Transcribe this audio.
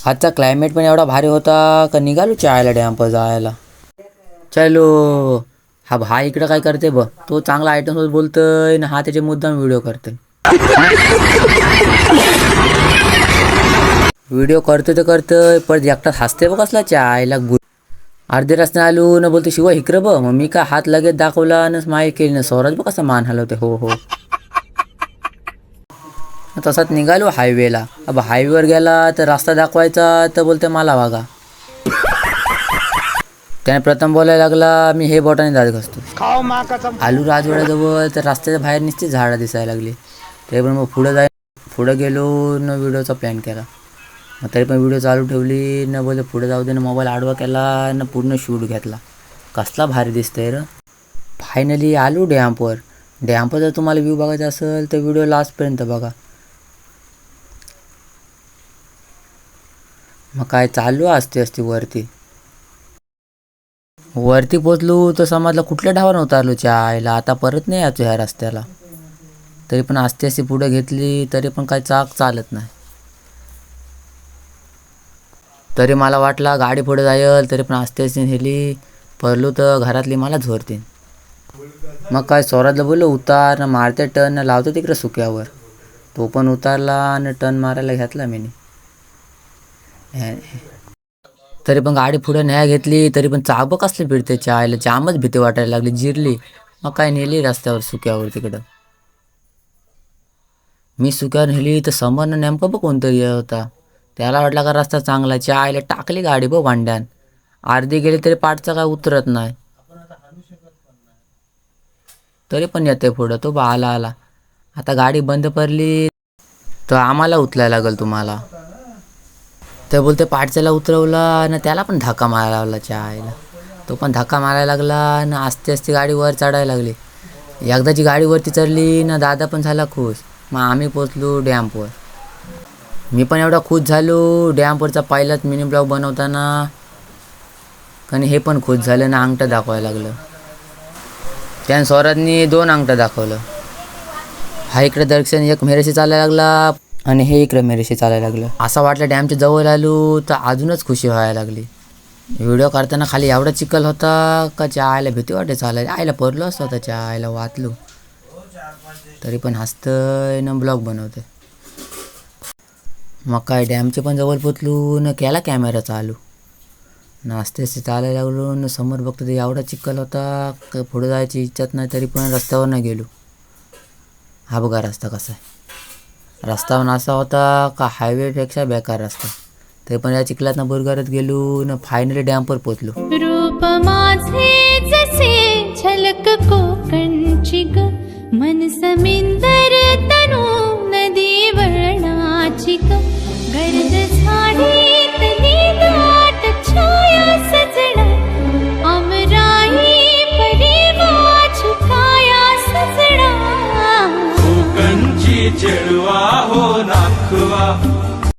आजचा क्लायमेट पण एवढा भारी होता का निघालो चायला डॅमवर जायला. चलो. हा भाई इकडं काय करते बघ, तो चांगला आयटम सोबत बोलतोय ना, हा त्याचे मुद्दाम व्हिडिओ करतोय. व्हिडिओ करतोय तर करतोय पण एकटाच हसते बघ कसला चायला. अर्धे रस्ते आलो न बोलतो शिवा इकडं बघ, मग मी का हात लगेच दाखवला न स्माईल केली ना, स्वराज बघ कसा मान हलवते हो हो. तसाच निघालो हायवेला. अब हायवेवर गेला तर रस्ता दाखवायचा तर बोलते मला बघा. त्याने प्रथम बोलायला लागला मी हे बोटाने दात घासतो. आलू राजवाड्याजवळ तर रस्त्याच्या बाहेर नुसती झाडं दिसायला लागली. तरी पण मग पुढे गेलो न व्हिडिओचा प्लॅन केला. मग तरी पण व्हिडिओ चालू ठेवली न बोलते पुढे जाऊ दे न, मोबाईल आडवा केला न पूर्ण शूट घेतला. कसला भारी दिसतंय र. फायनली आलो डॅम्पवर. डॅम्पवर जर तुम्हाला व्ह्यू बघायचा असेल तर व्हिडिओ लास्टपर्यंत बघा. मग काय चालू असते वरती पोचलो तर समजलं कुठल्या ढावानं उतारलो आईला, आता परत नाही यायचो ह्या रस्त्याला. तरी पण आस्ते पुढे घेतली तरी पण काय चाक चालत नाही. तरी मला वाटला गाडी पुढे जाईल, तरी पण आस्ते नेली. पडलो तर घरातली मला झोरतील. मग काय स्वराजला बोललो उतार न, मारते टर्न न लावतो तिकडे सुक्यावर. तो पण उतारला आणि टर्न मारायला घेतला मी. तरी पण गाडी पुढे न्याय घेतली तरी पण चाक बघ कसले फिरते आईला, जामच भीती वाटायला लागली, जिरली. मग काय नेली रस्त्यावर सुक्यावर तिकडं. मी सुक्यावर नेली तर समोरनं नेमकं बघ कोणतरी येत होता. त्याला वाटला का रस्ता चांगला, आईला टाकली गाडी बघ भांड्यान. अर्धी गेली तरी पाठचा काय उतरत नाही. तरी पण येते पुढं तो आला. आता गाडी बंद पडली तर आम्हाला उचलायला लागेल तुम्हाला. तर बोलते पाठच्याला उतरवला आणि त्याला पण धक्का मारायला लागला आईला. तो पण धक्का मारायला लागला आणि आस्ते गाडी वर चढायला लागली. एकदाची गाडी वरती चढली ना दादा पण झाला खुश. मग आम्ही पोचलो डॅम्पवर. मी पण एवढा खुश झालो डॅम्पवरचा पहिलाच मिनी ब्लॉग बनवताना. आणि हे पण खुश झालं ना, अंगठं दाखवायला लागलं. त्याने स्वराजनी 2 अंगठं दाखवलं. हा इकडे दर्शन एक मेरेशी चालायला लागला आणि हे इकडे मेरेशी चालायला लागलं. असं वाटलं डॅमच्या जवळ आलो तर अजूनच खुशी व्हायला लागली. व्हिडिओ काढताना खाली एवढा चिखल होता का आईला भीती वाटे चालायला. आईला पडलो असतो त्याच्या आईला वाचलो. तरी पण हसतंय न ब्लॉग बनवतंय. मग काय डॅमचे पण जवळ पोचलो न, केला कॅमेरा चालू न, आस्ते चालायला लागलो न. समोर बघतो ते एवढा चिखल होता का पुढे जायची इच्छाच नाही, तरी पण रस्त्यावर न गेलो. हा बघा रस्ता कसा आहे. रस्ता असा होता का हायवेपेक्षा बेकार रस्ता. तरी पण या चिखलात न बुरगरत गेलो न, फायनली डॅम्पवर पोचलो. रूप माझे जसे झलक कोकणची ग, मन समिंदर तनू नदी वळणाची ग, गर्द